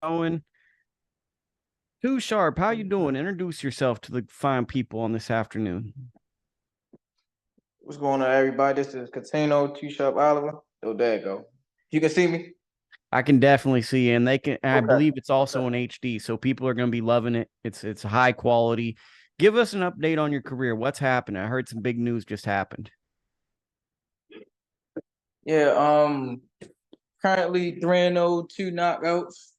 going? Too Sharp, how you doing? Introduce yourself to the fine people on this afternoon. What's going on, everybody? This is Cuttino Oliver. Oh, there you go. You can see me? I can definitely see you, and they can. I Okay. believe it's also Okay. in HD, so people are going to be loving it. It's high quality. Give us an update on your career. What's happening? I heard some big news just happened. Yeah, currently 3-0, two knockouts.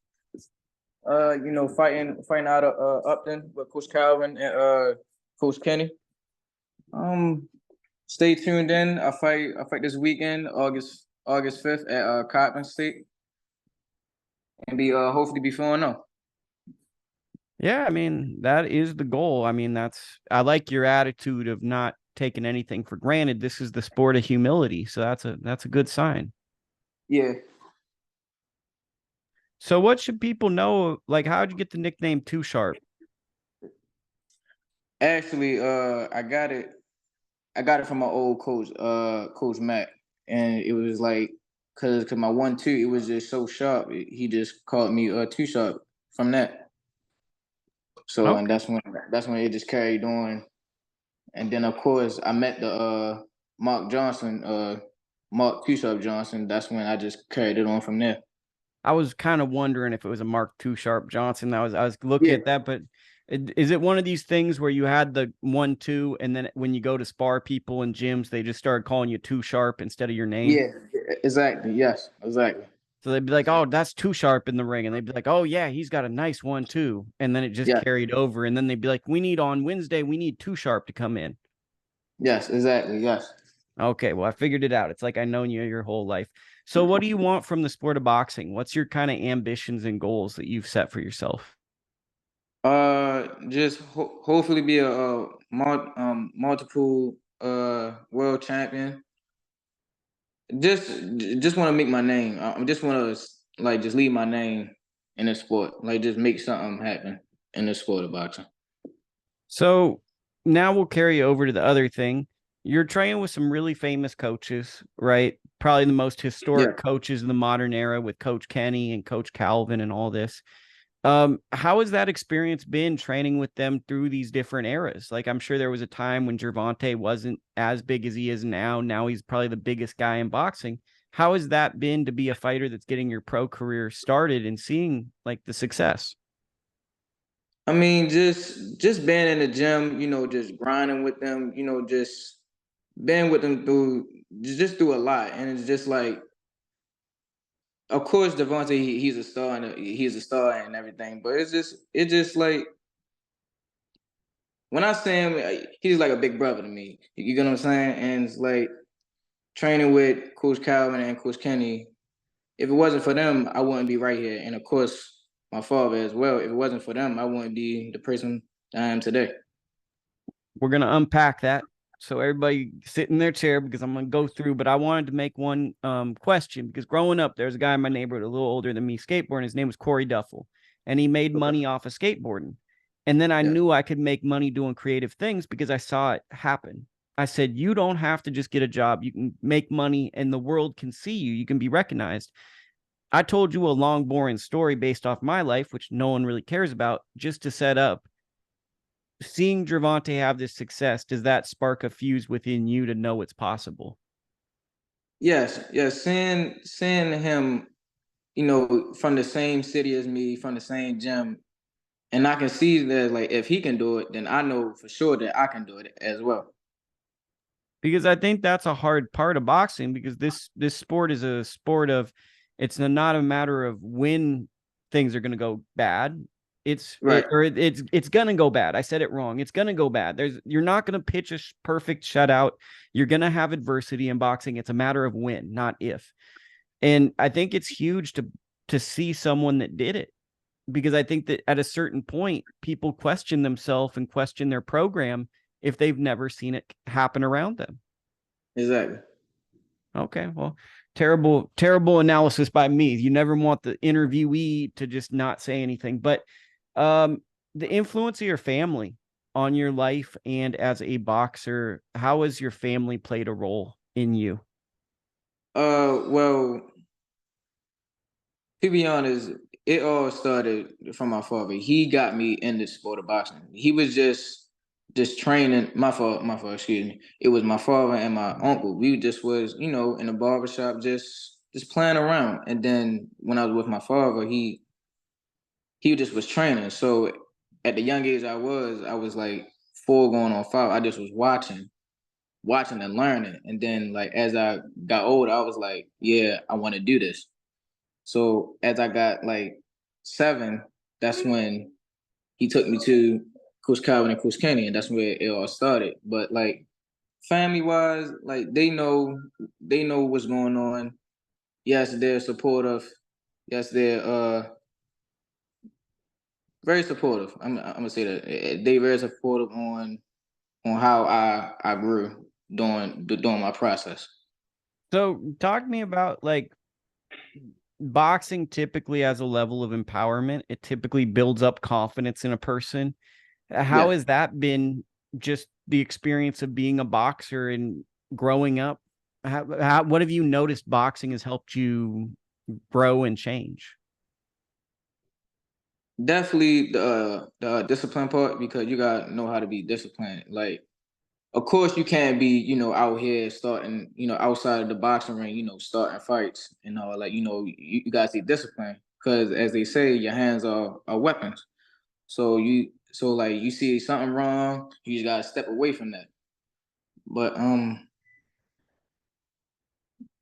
Fighting out of Upton with Coach Calvin and Coach Kenny. Um, Stay tuned in. I fight this weekend, August 5th at Coppin State, and be hopefully be 4-0. Yeah, I mean, that is the goal. I mean, I like your attitude of not taking anything for granted. This is the sport of humility, so that's a good sign. Yeah. So what should people know? Like, how'd you get the nickname Too Sharp? Actually, I got it from my old coach, Coach Matt, and it was like, cause my 1-2, it was just so sharp. He just called me too sharp from that. So and Okay. that's when it just carried on. And then of course I met the Mark Johnson, Mark Too Sharp Johnson. That's when I just carried it on from there. I was kind of wondering if it was a Mark Too Sharp Johnson. I was looking Yeah. at that, but is it one of these things where you had the 1-2, and then when you go to spar people in gyms, they just started calling you Too Sharp instead of your name? Yeah, exactly. Yes, exactly. So they'd be like, "Oh, that's Too Sharp in the ring," and they'd be like, "Oh yeah, he's got a nice 1-2," and then it just Yeah. carried over, and then they'd be like, "We need on Wednesday, we need Too Sharp to come in." Yes, exactly. Yes. Okay, well, I figured it out. It's like I've known you your whole life. So, what do you want from the sport of boxing? What's your kind of ambitions and goals that you've set for yourself? Just hopefully be a, multiple world champion. Just just want to make my name. I just want to like just leave my name in the sport. Like just make something happen in the sport of boxing. So now we'll carry over to the other thing. You're training with some really famous coaches, right? Probably the most Yeah. historic coaches in the modern era with Coach Kenny and Coach Calvin and all this. How has that experience been training with them through these different eras? Like, I'm sure there was a time when Gervonta wasn't as big as he is now. Now he's probably the biggest guy in boxing. How has that been to be a fighter that's getting your pro career started and seeing like the success? I mean, just being in the gym, just grinding with them, just being with them through just through a lot, and it's just like, of course, Devontae, he's a star and he's a star and everything, but it's just like when I see him, he's like a big brother to me. You get what I'm saying? And it's like training with Coach Calvin and Coach Kenny. If it wasn't for them, I wouldn't be right here. And of course, my father as well. If it wasn't for them, I wouldn't be the person I am today. We're going to unpack that. So everybody sit in their chair because I'm going to go through, but I wanted to make one question because growing up, there's a guy in my neighborhood a little older than me skateboarding. His name was Corey Duffel, and he made Okay. money off of skateboarding. And then I Yeah. knew I could make money doing creative things because I saw it happen. I said, you don't have to just get a job. You can make money and the world can see you. You can be recognized. I told you a long, boring story based off my life, which no one really cares about, just to set up seeing Gervonta have this success, does that spark a fuse within you to know it's possible? Yes, yes. Seeing him, from the same city as me, from the same gym, and I can see that like if he can do it, then I know for sure that I can do it as well. Because I think that's a hard part of boxing because this sport is a sport of it's not a matter of when things are going to go bad. Right. It's going to go bad. I said it wrong. It's going to go bad. You're not going to pitch a perfect shutout. You're going to have adversity in boxing. It's a matter of when, not if. And I think it's huge to see someone that did it because I think that at a certain point, people question themselves and question their program if they've never seen it happen around them. Exactly. Okay, well, terrible analysis by me. You never want the interviewee to just not say anything, but um, the influence of your family on your life and as a boxer, how has your family played a role in you? Well, to be honest, it all started from my father. He got me in the sport of boxing. He was just training. My fault, excuse me. It was my father and my uncle. We just was, in the barbershop just playing around. And then when I was with my father, he just was training. So at the young age I was like 4 going on 5. I just was watching and learning. And then like as I got older, I was like, yeah, I want to do this. So as I got like 7, that's when he took me to Coach Calvin and Coach Kenny, and that's where it all started. But like family wise, like they know what's going on. Yes, they're supportive. Yes, they're very supportive. I'm gonna say that they very supportive on how I grew during my process. So talk to me about like boxing typically has a level of empowerment. It typically builds up confidence in a person. How Yeah. has that been just the experience of being a boxer and growing up? What have you noticed boxing has helped you grow and change? Definitely the discipline part because you gotta know how to be disciplined. Like, of course, you can't be out here starting outside of the boxing ring, starting fights and all. Like, you gotta see discipline because as they say, your hands are weapons. So like you see something wrong, you just gotta step away from that. But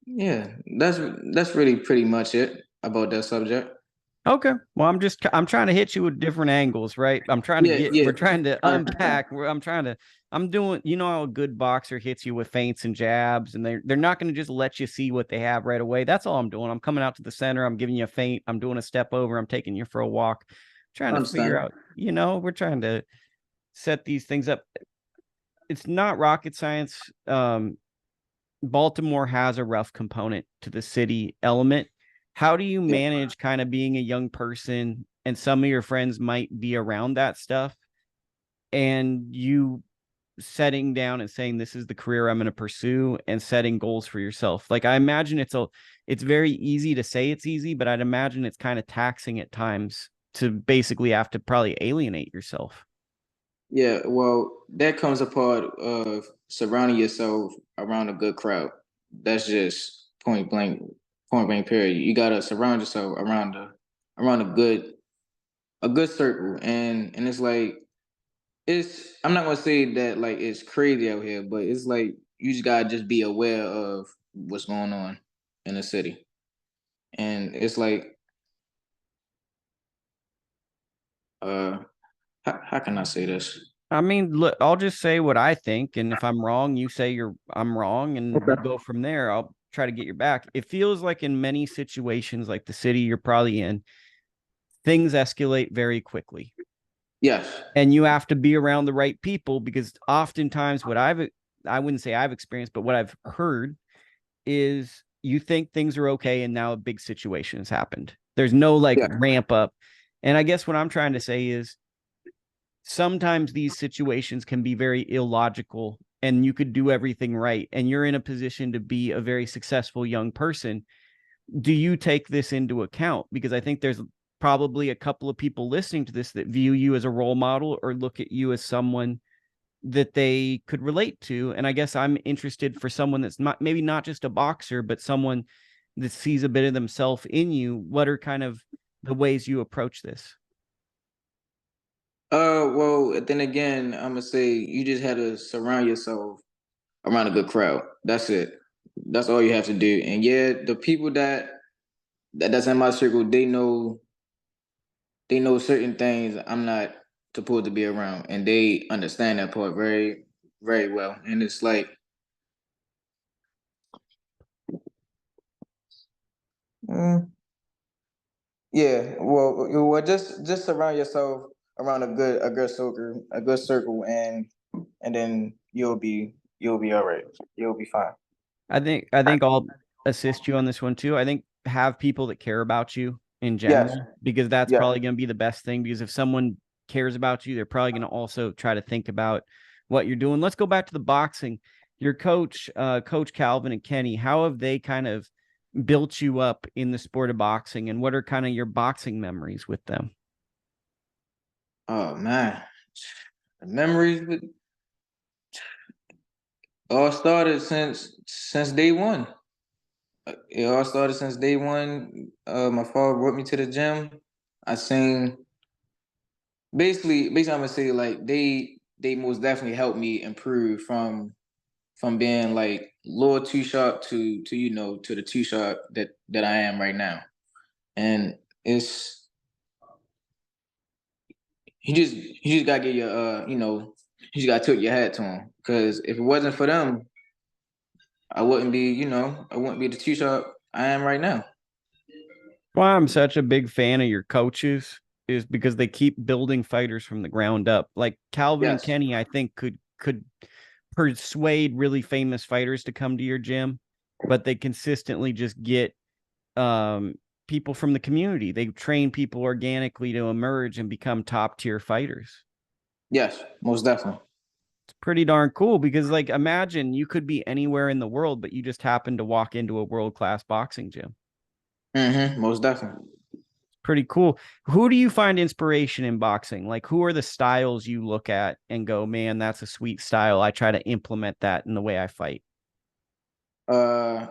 yeah, that's really pretty much it about that subject. Okay. Well, I'm trying to hit you with different angles, right? Yeah, yeah. We're trying to All right. unpack. I'm doing, how a good boxer hits you with feints and jabs, and they're not going to just let you see what they have right away. That's all I'm doing. I'm coming out to the center. I'm giving you a feint. I'm doing a step over. I'm taking you for a walk, trying I to figure understand. out, we're trying to set these things up. It's not rocket science. Baltimore has a rough component to the city element. How do you Yeah. manage kind of being a young person and some of your friends might be around that stuff and you setting down and saying this is the career I'm going to pursue and setting goals for yourself? Like I imagine it's very easy to say it's easy, but I'd imagine it's kind of taxing at times to basically have to probably alienate yourself. Yeah, well, that comes a part of surrounding yourself around a good crowd. That's just point blank period. You gotta surround yourself around a good circle. And it's like I'm not gonna say that like it's crazy out here, but it's like you just gotta just be aware of what's going on in the city. And it's like uh how can I say this? I mean, look, I'll just say what I think, and if I'm wrong, you say I'm wrong, and we'll Okay. go from there. I'll try to get your back. It feels like in many situations, like the city you're probably in, things escalate very quickly, Yes. and you have to be around the right people because oftentimes I wouldn't say I've experienced, but what I've heard is you think things are okay, and now a big situation has happened. There's no like Yeah. ramp up, and I guess what I'm trying to say is sometimes these situations can be very illogical and you could do everything right and you're in a position to be a very successful young person. Do you take this into account? Because I think there's probably a couple of people listening to this that view you as a role model or look at you as someone that they could relate to. And I guess I'm interested for someone that's not maybe not just a boxer, but someone that sees a bit of themselves in you. What are kind of the ways you approach this? Well, then again, I'm gonna say you just had to surround yourself around a good crowd. That's it. That's all you have to do. And yeah, the people that's in my circle, they know certain things I'm not supposed to be around, and they understand that part very, very well. And it's like, mm, yeah, well, just surround yourself around a good circle, and then you'll be all right. You'll be fine. I think I'll assist you on this one too. I think have people that care about you in Yes. general, because that's Yeah. probably going to be the best thing. Because if someone cares about you, they're probably going to also try to think about what you're doing. Let's go back to the boxing. Your coach, Coach Calvin and Kenny, how have they kind of built you up in the sport of boxing, and what are kind of your boxing memories with them? Oh man, the memories with all started since day one. It all started since day one. My father brought me to the gym. I seen basically I'm gonna say like they most definitely helped me improve from being like lower two sharp to to the two sharp that I am right now. And it's you just gotta get your you just gotta tip your hat to them, because if it wasn't for them, I wouldn't be the two sharp I am right now. Why I'm such a big fan of your coaches is because they keep building fighters from the ground up. Like Calvin and Yes. Kenny, I think could persuade really famous fighters to come to your gym, but they consistently just get um people from the community. They train people organically to emerge and become top tier fighters. Yes, most definitely. It's pretty darn cool because like imagine you could be anywhere in the world, but you just happen to walk into a world class boxing gym. Most definitely. Pretty cool. Who do you find inspiration in boxing? Like, who are the styles you look at and go, man, that's a sweet style. I try to implement that in the way I fight. Uh,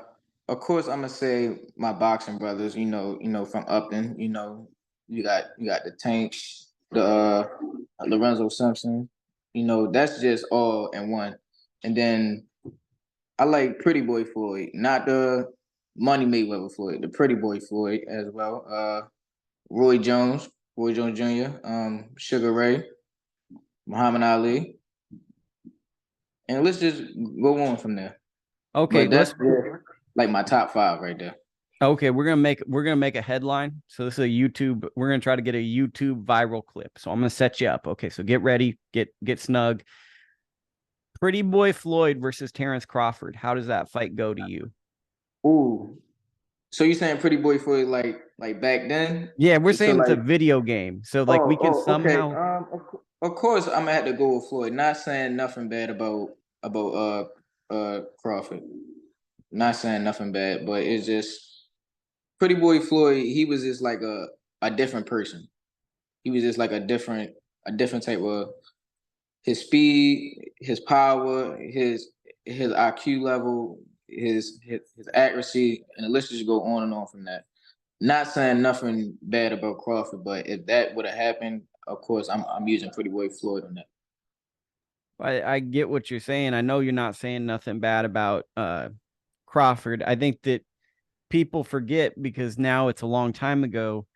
of course, I'm gonna say my boxing brothers. From Upton. You got the Tanks, the Lorenzo Simpson. That's just all in one. And then I like Pretty Boy Floyd, not the Money Mayweather Floyd, the Pretty Boy Floyd as well. Roy Jones, Roy Jones Jr., Sugar Ray, Muhammad Ali, and let's just go on from there. Okay, But that's like my top five right there. okay, we're gonna make a headline. So this is a YouTube. We're gonna try to get a YouTube viral clip. So I'm gonna set you up. Okay, so get ready, get snug. Pretty Boy Floyd versus Terrence Crawford. How does that fight go to you? Ooh, so you saying Pretty Boy Floyd like back then? Yeah, we're So saying it's a like, video game. So like we can okay. somehow. Of course I'm gonna have to go with Floyd. Not saying nothing bad about Crawford. Not saying nothing bad, but it's just Pretty Boy Floyd. He was just like a different person. He was just like a different type of his speed, his power, his IQ level, his accuracy, and the list just go on and on from that. Not saying nothing bad about Crawford, but if that would have happened, of course, I'm using Pretty Boy Floyd on that. I get what you're saying. I know you're not saying nothing bad about Crawford. I think that people forget because now it's a long time ago.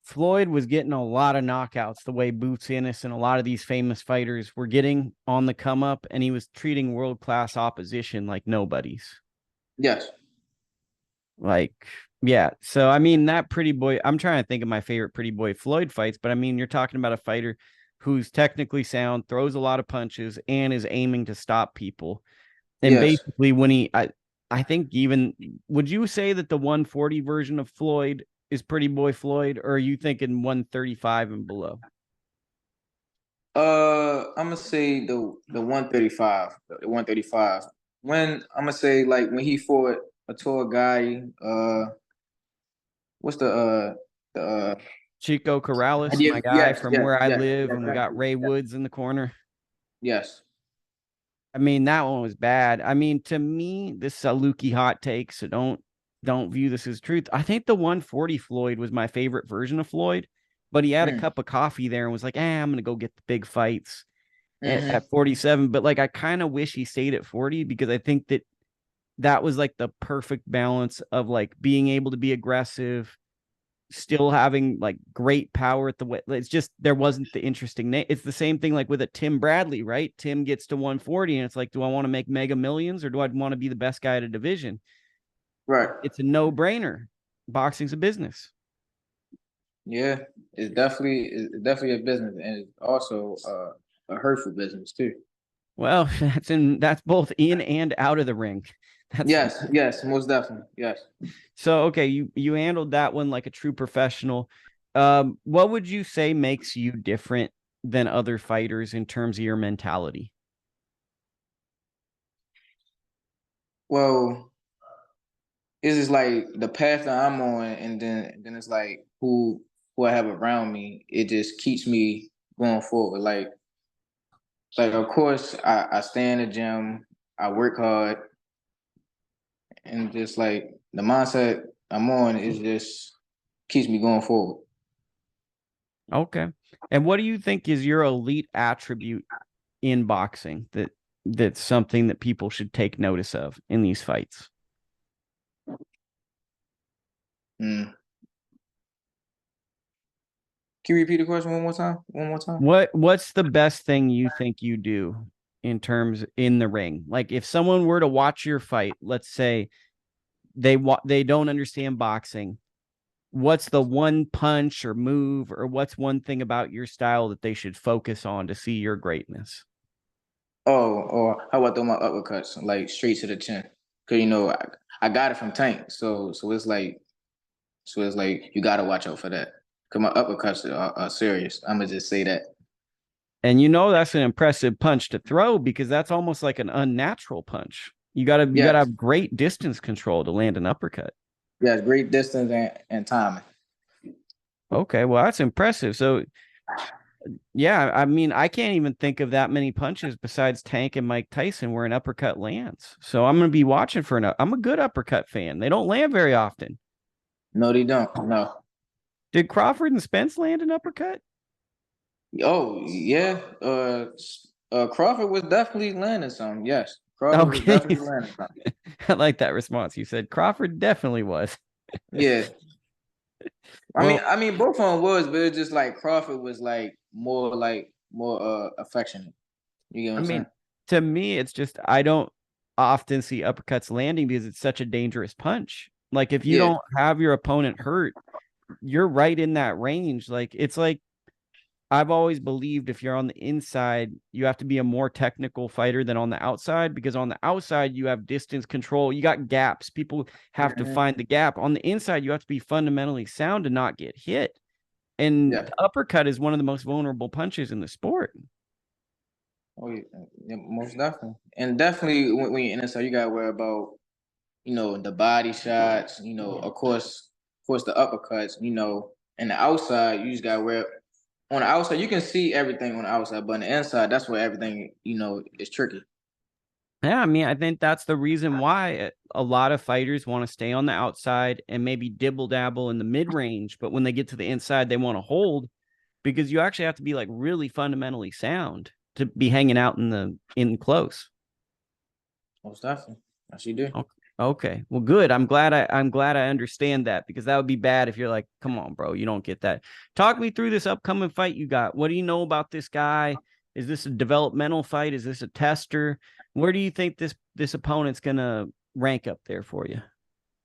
Floyd was getting a lot of knockouts the way Boots Ennis and a lot of these famous fighters were getting on the come up, and he was treating world class opposition like nobodies. Yes. Like, yeah. So, I mean, that Pretty Boy, I'm trying to think of my favorite Pretty Boy Floyd fights, but I mean, you're talking about a fighter who's technically sound, throws a lot of punches, and is aiming to stop people. And Yes. basically, I think even, would you say that the 140 version of Floyd is Pretty Boy Floyd, or are you thinking 135 and below? I'm gonna say the 135, the 135. When I'm gonna say like when he fought a tall guy, what's the Chico Corrales, yeah, my guy yes, from yes, where I yes, live, yes, and we thank got you. Ray Yes, Woods in the corner. yes. I mean, that one was bad. I mean, to me, this is a Lukie hot take, so don't view this as truth. I think the 140 Floyd was my favorite version of Floyd, but he had a Mm. cup of coffee there and was like, I'm gonna go get the big fights Mm-hmm. at 47. But like, I kind of wish he stayed at 40 because I think that that was like the perfect balance of like being able to be aggressive, still having like great power at the way. It's just there wasn't the interesting name. It's the same thing like with a Tim Bradley, right? Tim gets to 140 and it's like, do I want to make mega millions or do I want to be the best guy at a division? Right. It's a no-brainer. Boxing's a business. Yeah, it's definitely a business, and it's also a hurtful business too. Well, that's both in and out of the ring. That's Yes, yes, most definitely. Yes. so okay, you handled that one like a true professional. What would you say makes you different than other fighters in terms of your mentality? Well, it's just like the path that I'm on, and then it's like who I have around me. It just keeps me going forward. Like of course I stay in the gym, I work hard, and just like the mindset I'm on is just keeps me going forward. Okay. And what do you think is your elite attribute in boxing that's something that people should take notice of in these fights? Mm. Can you repeat the question one more time? One more time. What's the best thing you think you do in terms in the ring? Like if someone were to watch your fight, let's say they don't understand boxing, what's the one punch or move or what's one thing about your style that they should focus on to see your greatness? Oh, or how about throw my uppercuts like straight to the chin? Cause I got it from Tank, so it's like you gotta watch out for that. Cause my uppercuts are serious. I'm gonna just say that. And that's an impressive punch to throw because that's almost like an unnatural punch. You gotta Yes, have great distance control to land an uppercut. yes, great distance and timing. Okay, well that's impressive. So yeah, I mean, I can't even think of that many punches besides Tank and Mike Tyson where an uppercut lands. So I'm gonna be watching for I'm a good uppercut fan. They don't land very often. No, they don't. No. Did Crawford and Spence land an uppercut? Oh yeah. Crawford was definitely landing something. Yes, Crawford was Okay. definitely landing something. I like that response. You said Crawford definitely was. Yeah. Well, I mean, both of them was, but it's just like Crawford was like more affectionate. You get what I I'm mean, saying? to me, it's just I don't often see uppercuts landing because it's such a dangerous punch. Like if you Yeah. don't have your opponent hurt, you're right in that range. Like it's like I've always believed if you're on the inside, you have to be a more technical fighter than on the outside because on the outside, you have distance control. You got gaps. People have to Mhm. find the gap. On the inside, you have to be fundamentally sound to not get hit. And Yeah. the uppercut is one of the most vulnerable punches in the sport. Oh yeah. Yeah, most definitely. And definitely when you're inside, you gotta worry about the body shots. Of course the uppercuts. And the outside, you just gotta wear. On the outside, you can see everything on the outside, but on the inside, that's where everything is tricky. Yeah, I mean, I think that's the reason why a lot of fighters want to stay on the outside and maybe dibble dabble in the mid range, but when they get to the inside, they want to hold because you actually have to be like really fundamentally sound to be hanging out in close. Most definitely. Yes, you do. Okay. Well, good. I'm glad I understand that because that would be bad if you're like, come on, bro, you don't get that. Talk me through this upcoming fight you got. What do you know about this guy? Is this a developmental fight? Is this a tester? Where do you think this opponent's gonna rank up there for you?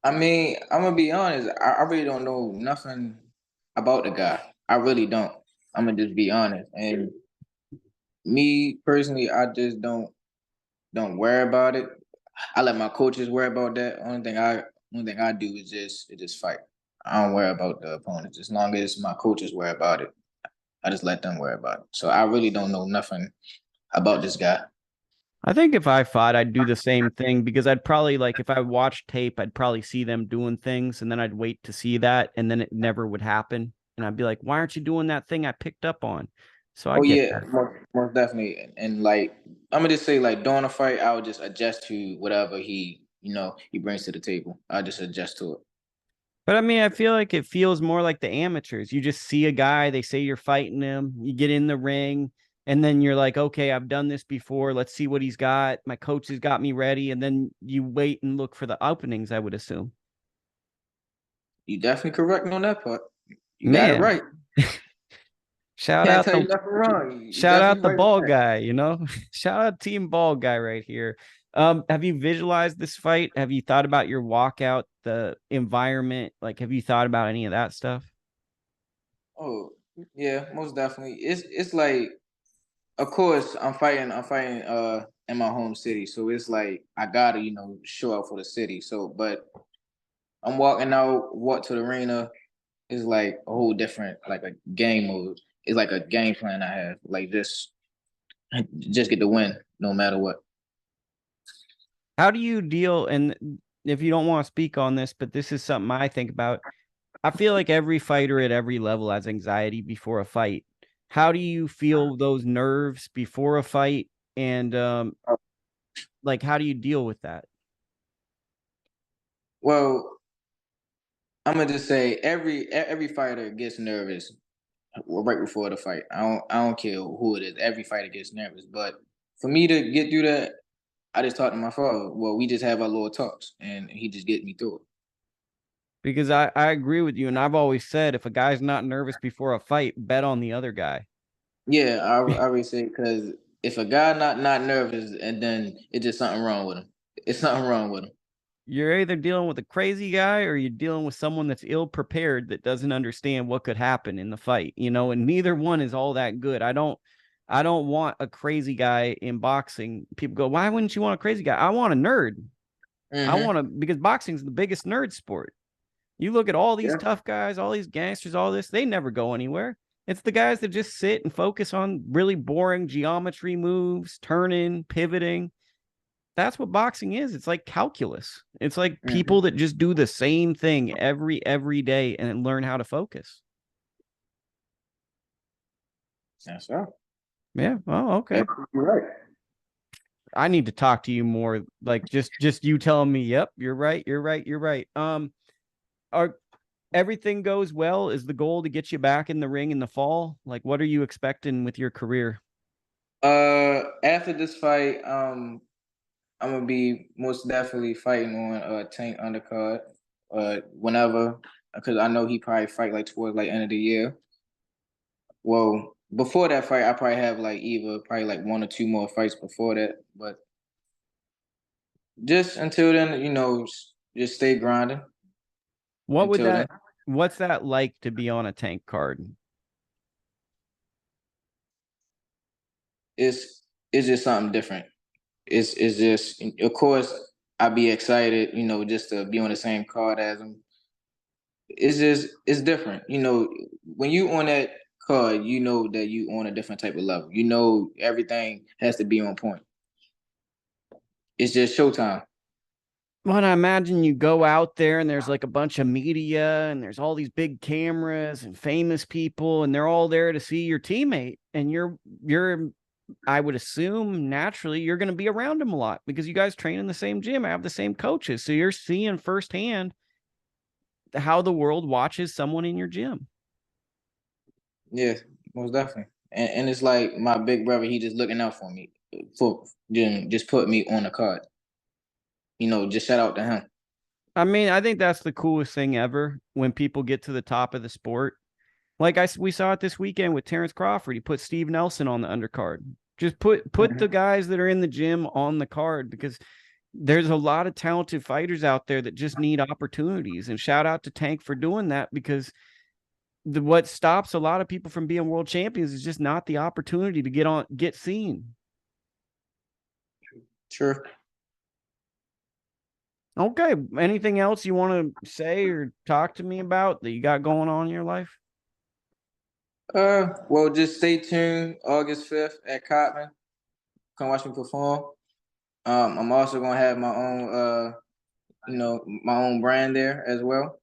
I mean, I'm gonna be honest. I really don't know nothing about the guy. I really don't. I'm gonna just be honest. And me personally, I just don't worry about it. I let my coaches worry about that. Only thing I do is just fight. I don't worry about the opponents. As long as my coaches worry about it, I just let them worry about it. So I really don't know nothing about this guy. I think if I fought, I'd do the same thing because I'd probably like if I watched tape, I'd probably see them doing things and then I'd wait to see that and then it never would happen. And I'd be like, why aren't you doing that thing I picked up on? So I Oh get yeah, that. most definitely. And like I'm gonna just say, like during a fight, I would just adjust to whatever he brings to the table. I just adjust to it. But I mean, I feel like it feels more like the amateurs. You just see a guy, they say you're fighting him, you get in the ring, and then you're like, okay, I've done this before. Let's see what he's got. My coach has got me ready. And then you wait and look for the openings, I would assume. You definitely correct me on that part. You got it Man, right. shout Can't out tell the you nothing wrong. You shout out definitely the right on ball that. guy, shout out team ball guy right here. Have you visualized this fight? Have you thought about your walkout, the environment? Like, have you thought about any of that stuff? Oh yeah, most definitely. It's like, of course, I'm fighting in my home city, so it's like I gotta show out for the city. So, but I'm walking out, walk to the arena. It's like a whole different, like a game mode. It's like a game plan I have. Like just get the win no matter what. How do you deal? And if you don't want to speak on this, but this is something I think about. I feel like every fighter at every level has anxiety before a fight. How do you feel those nerves before a fight? And like, how do you deal with that? Well, I'm gonna just say every fighter gets nervous right before the fight. I don't care who it is. Every fighter gets nervous. But for me to get through that, I just talk to my father. Well, we just have our little talks, and he just gets me through it. Because I agree with you. And I've always said if a guy's not nervous before a fight, bet on the other guy. Yeah, I always say because if a guy not nervous, and then it's just something wrong with him. It's something wrong with him. You're either dealing with a crazy guy or you're dealing with someone that's ill prepared that doesn't understand what could happen in the fight, and neither one is all that good. I don't want a crazy guy in boxing. People go, why wouldn't you want a crazy guy? I want a nerd. I Mm-hmm. want to, because boxing's the biggest nerd sport. You look at all these Yeah. tough guys, all these gangsters, all this, they never go anywhere. It's the guys that just sit and focus on really boring geometry moves, turning, pivoting. That's what boxing is. It's like calculus. It's like Mm-hmm. people that just do the same thing every day and learn how to focus. That's right. Yeah. Oh, okay. You're right. I need to talk to you more. Like just you telling me, yep, you're right, you're right, you're right. Are everything goes well? Is the goal to get you back in the ring in the fall? Like, what are you expecting with your career? After this fight, I'm gonna be most definitely fighting on Tank undercard. Whenever, because I know he probably fight like towards like end of the year. Well, before that fight, I probably have like either probably like one or two more fights before that. But just until then, just stay grinding What would until then. that what's that like to be on a Tank card? It's just something different. It's just, of course, I'd be excited, just to be on the same card as him. It's different. When you on that card, you know that you on a different type of level. Everything has to be on point. It's just showtime. Well, I imagine you go out there and there's like a bunch of media and there's all these big cameras and famous people and they're all there to see your teammate. And you're I would assume naturally you're going to be around him a lot because you guys train in the same gym, have the same coaches. So you're seeing firsthand how the world watches someone in your gym. Yeah, most definitely. And it's like my big brother, he just looking out for me, for just put me on the card. Just shout out to him. I mean, I think that's the coolest thing ever when people get to the top of the sport. Like we saw it this weekend with Terrence Crawford. He put Steve Nelson on the undercard. Just put the Mhm. guys that are in the gym on the card because there's a lot of talented fighters out there that just need opportunities. And shout out to Tank for doing that because what stops a lot of people from being world champions is just not the opportunity to get seen. Sure. Okay. Anything else you want to say or talk to me about that you got going on in your life? Well, just stay tuned. August 5th at Cotman. Come watch me perform. I'm also gonna have my own, my own brand there as well.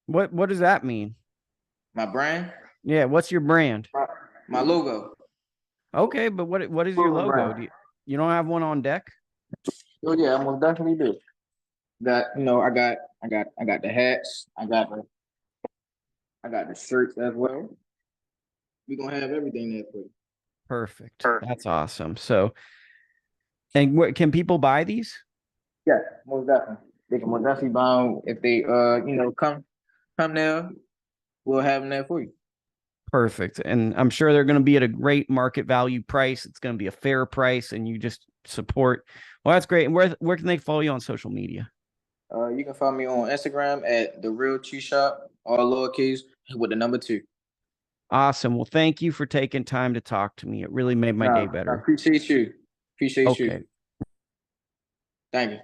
What does that mean? My brand, Yeah, what's your brand? my logo. Okay, but what is your Clothing logo? brand. You don't have one on deck? Oh yeah, I most definitely do. That I got the hats. I got the shirts as well. We're gonna have everything there for you. Perfect. Perfect. That's awesome. So, and can people buy these? Yeah, most definitely. They can most definitely buy 'em if they come there. We'll have them there for you. Perfect. And I'm sure they're going to be at a great market value price. It's going to be a fair price and you just support. Well, that's great. And where can they follow you on social media? You can find me on Instagram at the Real Chew Shop, all lowercase with the number 2. Awesome. Well, thank you for taking time to talk to me. It really made my day No, I better. appreciate you. Appreciate you. Okay. Thank you.